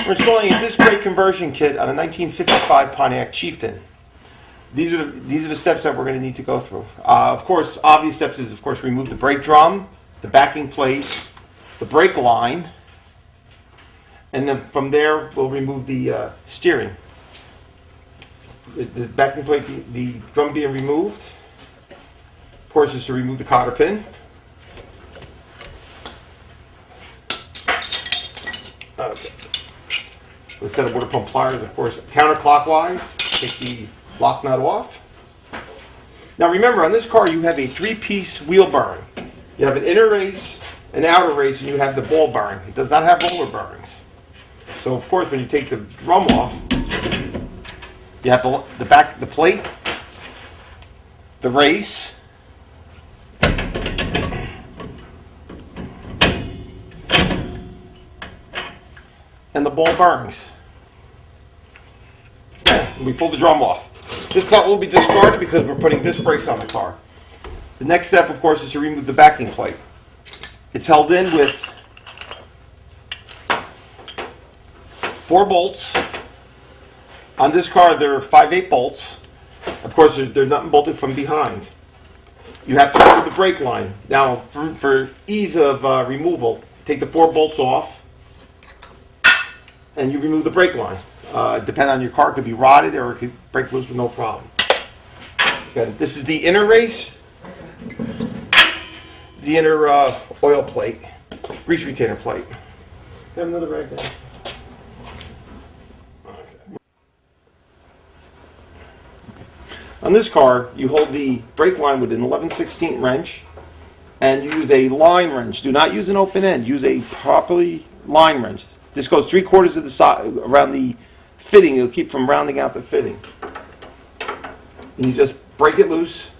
We're installing a disc brake conversion kit on a 1955 Pontiac Chieftain. These are the steps that we're going to need to go through. Of course, obvious steps is, of course, remove the brake drum, the backing plate, the brake line, and then from there we'll remove the steering. The backing plate, the drum being removed. Of course, is to remove the cotter pin. Okay. With a set of water pump pliers, of course, counterclockwise. Take the lock nut off. Now remember, on this car you have a 3-piece wheel bearing. You have an inner race, an outer race, and you have the ball bearing. It does not have roller bearings. So of course, when you take the drum off, you have the plate, the race, and the ball bearings. We pull the drum off. This part will be discarded because we're putting disc brakes on the car. The next step, of course, is to remove the backing plate. It's held in with 4 bolts. On this car, there are 5/8 bolts. Of course, there's nothing bolted from behind. You have to remove the brake line. Now, for ease of removal, take the 4 bolts off, and you remove the brake line. Depending on your car, it could be rotted or it could break loose with no problem. Again, this is the inner race, the inner oil plate, grease retainer plate. Have another rag there. On this car, you hold the brake line with an 11/16 wrench, and you use a line wrench. Do not use an open end. Use a properly line wrench. This goes 3/4 of the side around the fitting. It'll keep from rounding out the fitting. And you just break it loose.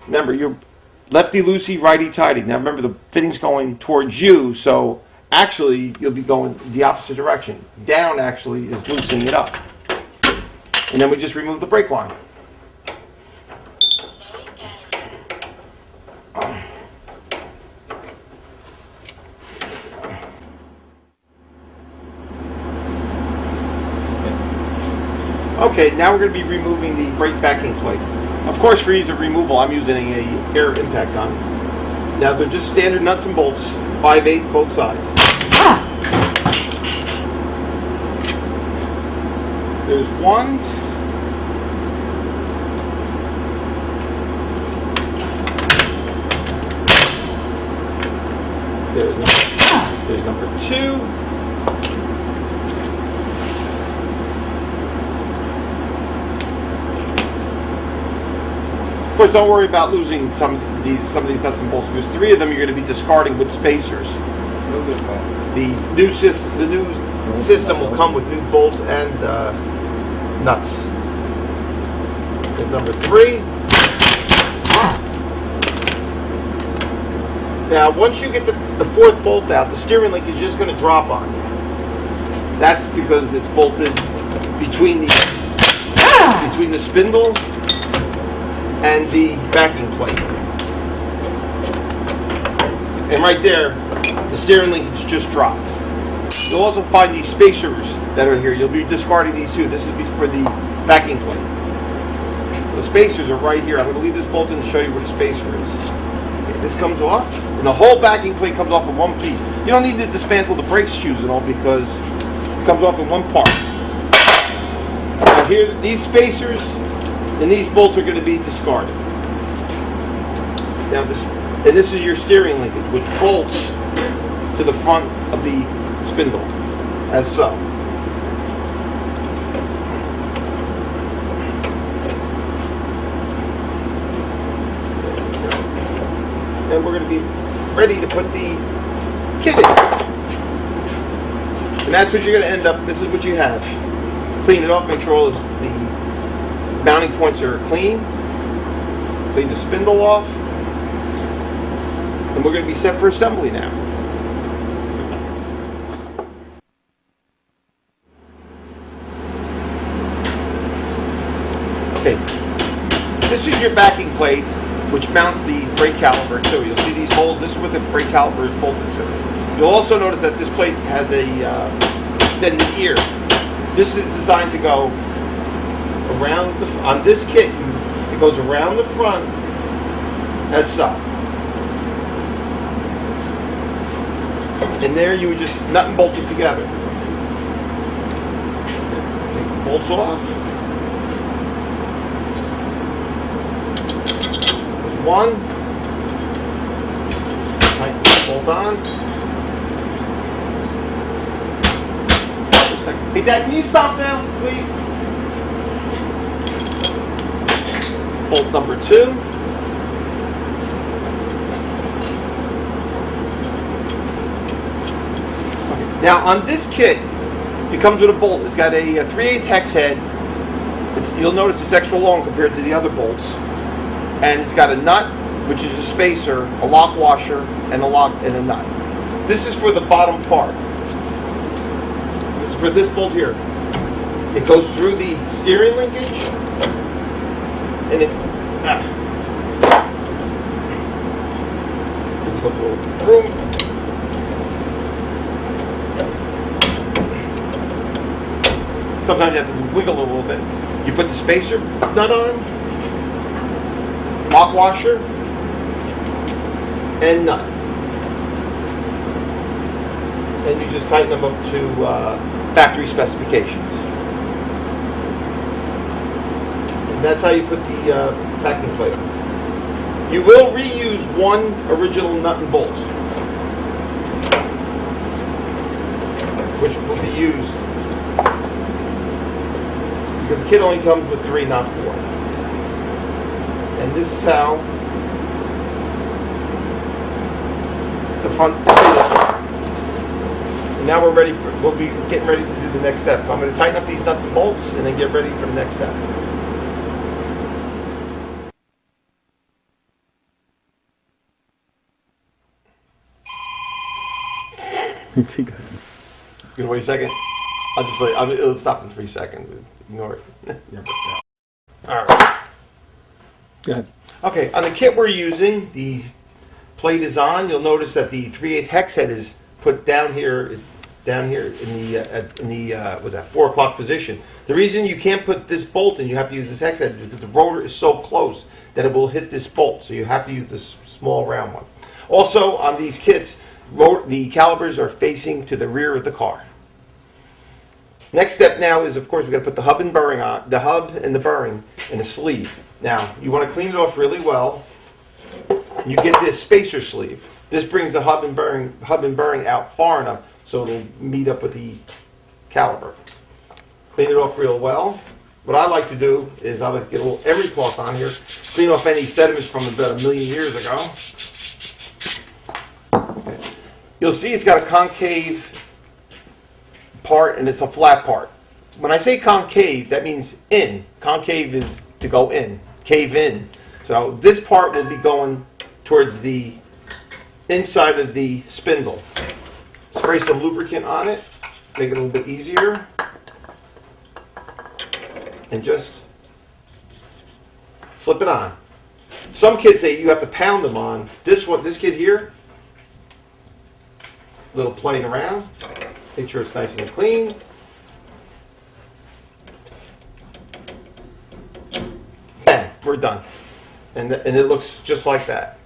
Remember, you're lefty-loosey, righty-tighty. Now remember, the fitting's going towards you, so actually you'll be going the opposite direction. Down actually is loosening it up. And then we just remove the brake line. Okay, now we're going to be removing the brake backing plate. Of course, for ease of removal, I'm using a air impact gun. Now they're just standard nuts and bolts, 5/8 both sides. There's one. There's number 2. Of course, don't worry about losing some of these nuts and bolts, because 3 of them you're going to be discarding with spacers. The new system will come with new bolts and nuts. There's number 3. Now, once you get the 4th bolt out, the steering link is just going to drop on you. That's because it's bolted between the spindle and the backing plate. And right there, the steering link is just dropped. You'll also find these spacers that are here. You'll be discarding these too. This is for the backing plate. The spacers are right here. I'm going to leave this bolt in to show you where the spacer is. Okay, this comes off, and the whole backing plate comes off in one piece. You don't need to dismantle the brake shoes and all, because it comes off in one part. Now here, these spacers and these bolts are going to be discarded. Now this is your steering linkage, which bolts to the front of the spindle, as so. And we're going to be ready to put the kit in. And that's what you're going to end up, this is what you have. Clean it up, make sure all the mounting points are clean. Clean the spindle off. And we're going to be set for assembly now. Okay, this is your backing plate, which mounts the brake caliper too. You'll see these holes. This is what the brake caliper is bolted to. You'll also notice that this plate has a extended ear. This is designed to go around on this kit. It goes around the front as so. And there you would just nut and bolt it together. Take the bolts off. There's one. Tighten the bolt on. Stop for a second. Hey Dad, can you stop now, please? Bolt number 2. Now on this kit, it comes with a bolt. It's got a 3/8 hex head. You'll notice it's extra long compared to the other bolts. And it's got a nut, which is a spacer, a lock washer, and a nut. This is for the bottom part. This is for this bolt here. It goes through the steering linkage, and it gives up a little room. Sometimes you have to wiggle a little bit. You put the spacer nut on, lock washer, and nut. And you just tighten them up to factory specifications. And that's how you put the packing plate on. You will reuse one original nut and bolt, which will be used. Because the kit only comes with 3, not 4. And this is how the front plate looks. And now we'll be getting ready to do the next step. I'm going to tighten up these nuts and bolts and then get ready for the next step. Okay, go ahead. You gonna wait a second? It'll stop in 3 seconds. Ignore it. Never fail. All right. Go ahead. Okay, on the kit we're using, the plate is on. You'll notice that the 3/8 hex head is put down here in the was that 4 o'clock position. The reason you can't put this bolt in, you have to use this hex head, is because the rotor is so close that it will hit this bolt. So you have to use this small round one. Also, on these kits, the calipers are facing to the rear of the car. Next step now is, of course, we've got to put the hub and the bearing in a sleeve. Now, you want to clean it off really well. You get this spacer sleeve. This brings the hub and bearing out far enough so it'll meet up with the caliper. Clean it off real well. What I like to do is I like to get a little emery cloth on here, clean off any sediments from about 1 million years ago. Okay. You'll see it's got a concave part and it's a flat part. When I say concave, that means in. Concave is to go in, cave in. So this part will be going towards the inside of the spindle. Spray some lubricant on it, make it a little bit easier, and just slip it on. Some kits you have to pound them on. This kit here, little playing around. Make sure it's nice and clean. Bang, we're done. And it looks just like that.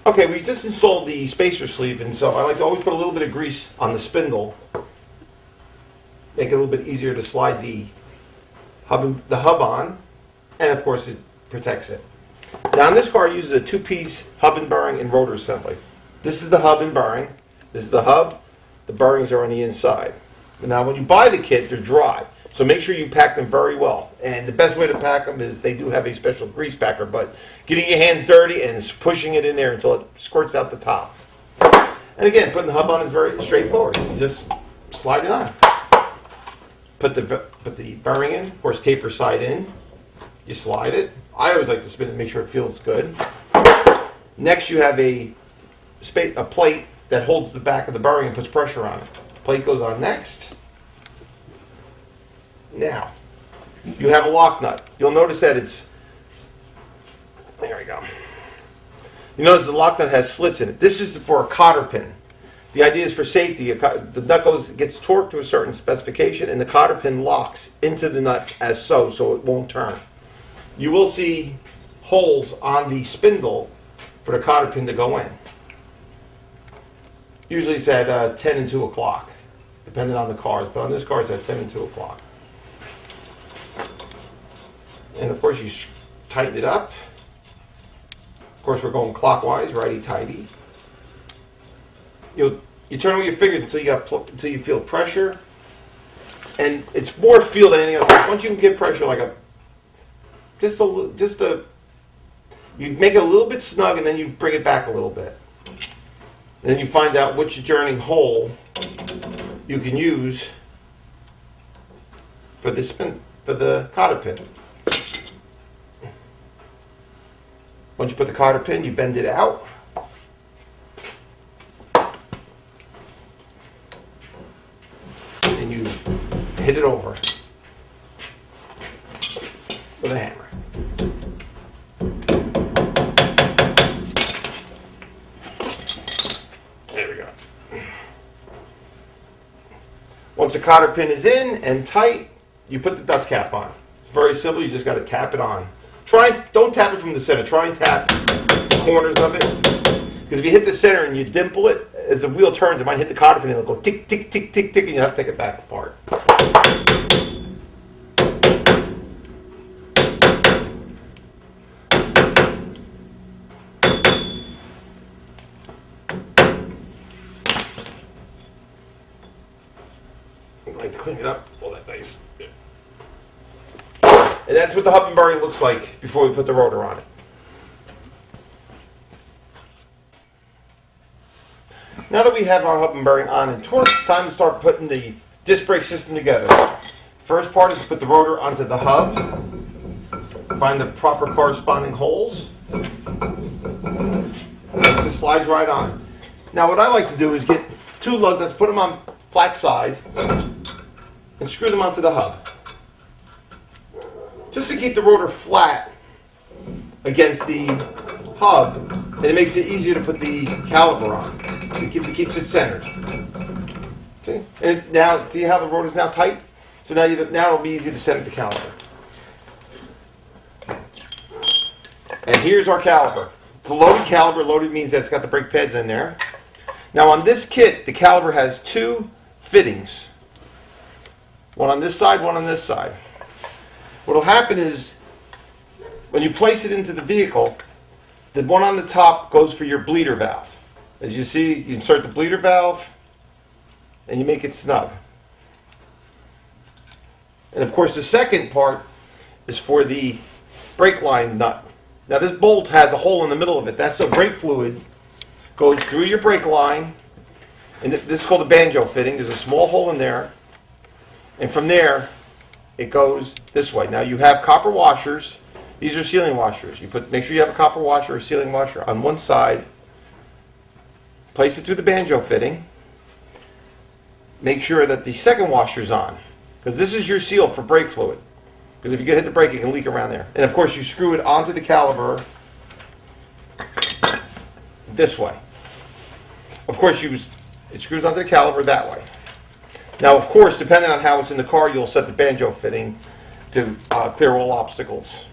Okay, we just installed the spacer sleeve, and so I like to always put a little bit of grease on the spindle. Make it a little bit easier to slide the hub on, and of course it protects it. Now, on this car, it uses a 2-piece hub and bearing and rotor assembly. This is the hub and bearing. This is the hub. The bearings are on the inside. Now, when you buy the kit, they're dry. So make sure you pack them very well. And the best way to pack them is they do have a special grease packer, but getting your hands dirty and pushing it in there until it squirts out the top. And again, putting the hub on is very straightforward. You just slide it on. Put the bearing in, of course, taper side in. You slide it. I always like to spin it and make sure it feels good. Next, you have a plate that holds the back of the bearing and puts pressure on it. Plate goes on next. Now, you have a lock nut. You'll notice that there we go. You notice the lock nut has slits in it. This is for a cotter pin. The idea is for safety. The nut gets torqued to a certain specification, and the cotter pin locks into the nut as so it won't turn. You will see holes on the spindle for the cotter pin to go in. Usually it's at 10 and 2 o'clock, depending on the cars, but on this car it's at 10 and 2 o'clock. And of course you tighten it up. Of course we're going clockwise, righty-tighty. You turn on your finger until you feel pressure, and it's more feel than anything else. Once you can get pressure, like you make it a little bit snug, and then you bring it back a little bit, and then you find out which adjourning hole you can use for the cotter pin. Once you put the cotter pin, you bend it out. And you hit it over with a hammer. There we go. Once the cotter pin is in and tight, you put the dust cap on. It's very simple. You just got to tap it on. Don't tap it from the center. Try and tap the corners of it. Because if you hit the center and you dimple it, as the wheel turns, it might hit the cotter pin and it'll go tick, tick, tick, tick, tick, and you have to take it back apart. I like to clean it up. All that nice. And that's what the hub and bearing looks like before we put the rotor on it. Now that we have our hub and bearing on and torqued, it's time to start putting the disc brake system together. First part is to put the rotor onto the hub, find the proper corresponding holes, and it just slides right on. Now what I like to do is get two lug nuts, put them on flat side, and screw them onto the hub. Just to keep the rotor flat against the hub, and it makes it easier to put the caliper on. It keeps it centered. See? And now, see how the rotor's now tight? So now it'll be easy to center the caliper. And here's our caliper. It's a loaded caliper. Loaded means that it's got the brake pads in there. Now on this kit, the caliper has two fittings. One on this side, one on this side. What will happen is, when you place it into the vehicle, the one on the top goes for your bleeder valve. As you see, you insert the bleeder valve, and you make it snug. And of course, the second part is for the brake line nut. Now this bolt has a hole in the middle of it. That's so brake fluid goes through your brake line, and this is called a banjo fitting. There's a small hole in there, and from there, it goes this way. Now you have copper washers. These are sealing washers. Make sure you have a copper washer or sealing washer on one side. Place it through the banjo fitting. Make sure that the second washer's on, because this is your seal for brake fluid. Because if you get hit the brake, it can leak around there. And of course, you screw it onto the caliper this way. Of course, it screws onto the caliper that way. Now, of course, depending on how it's in the car, you'll set the banjo fitting to clear all obstacles.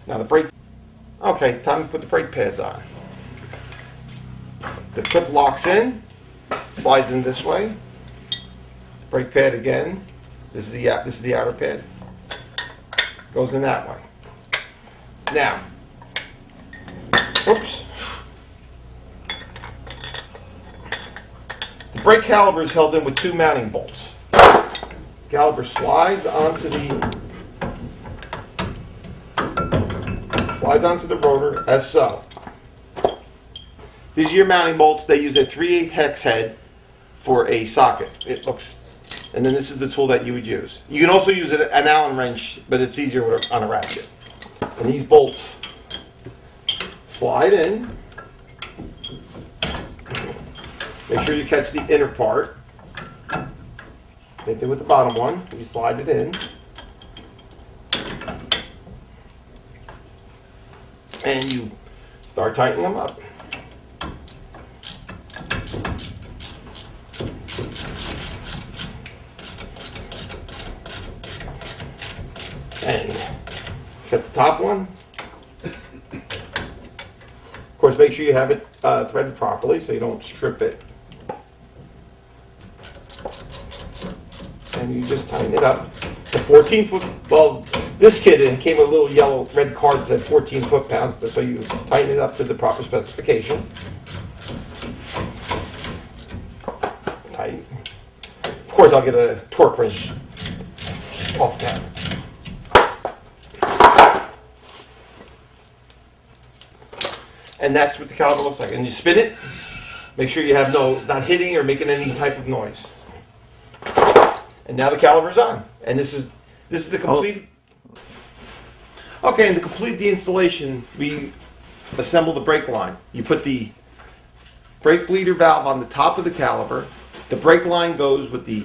Now the brake. Okay, time to put the brake pads on. The clip locks in, slides in this way. Brake pad again. This is the outer pad. Goes in that way. Now, oops. The brake caliper is held in with two mounting bolts. Caliper slides onto the rotor as so. These are your mounting bolts. They use a 3/8 hex head for a socket. And then this is the tool that you would use. You can also use an Allen wrench, but it's easier on a ratchet. And these bolts slide in. Make sure you catch the inner part. Same thing with the bottom one. You slide it in. and you start tightening them up. And set the top one. Of course, make sure you have it threaded properly so you don't strip it. And you just tighten it up. The 14 foot, well, this kit, it came with a little yellow red card that said 14 foot-pounds, but so you tighten it up to the proper specification. Tight. Of course, I'll get a torque wrench off that. And that's what the caliper looks like. And you spin it, make sure you have it's not hitting or making any type of noise. And now the caliper's on. And this is the complete. Okay, and to complete the installation, we assemble the brake line. You put the brake bleeder valve on the top of the caliper. The brake line goes with the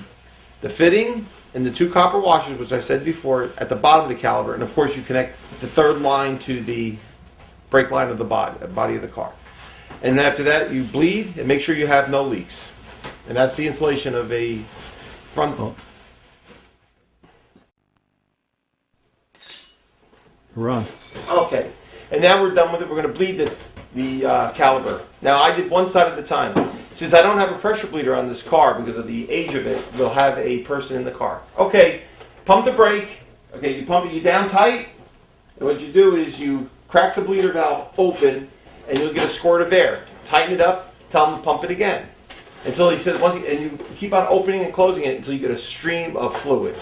fitting and the 2 copper washers, which I said before, at the bottom of the caliper. And of course, you connect the 3rd line to the brake line of the body of the car. And after that, you bleed and make sure you have no leaks. And that's the installation of a front. Run. Okay, and now we're done with it. We're going to bleed the caliper. Now I did one side at a time. Since I don't have a pressure bleeder on this car because of the age of it, we'll have a person in the car. Okay, pump the brake. Okay, you pump it down tight. And what you do is you crack the bleeder valve open, and you'll get a squirt of air. Tighten it up. Tell him to pump it again until he says and you keep on opening and closing it until you get a stream of fluid.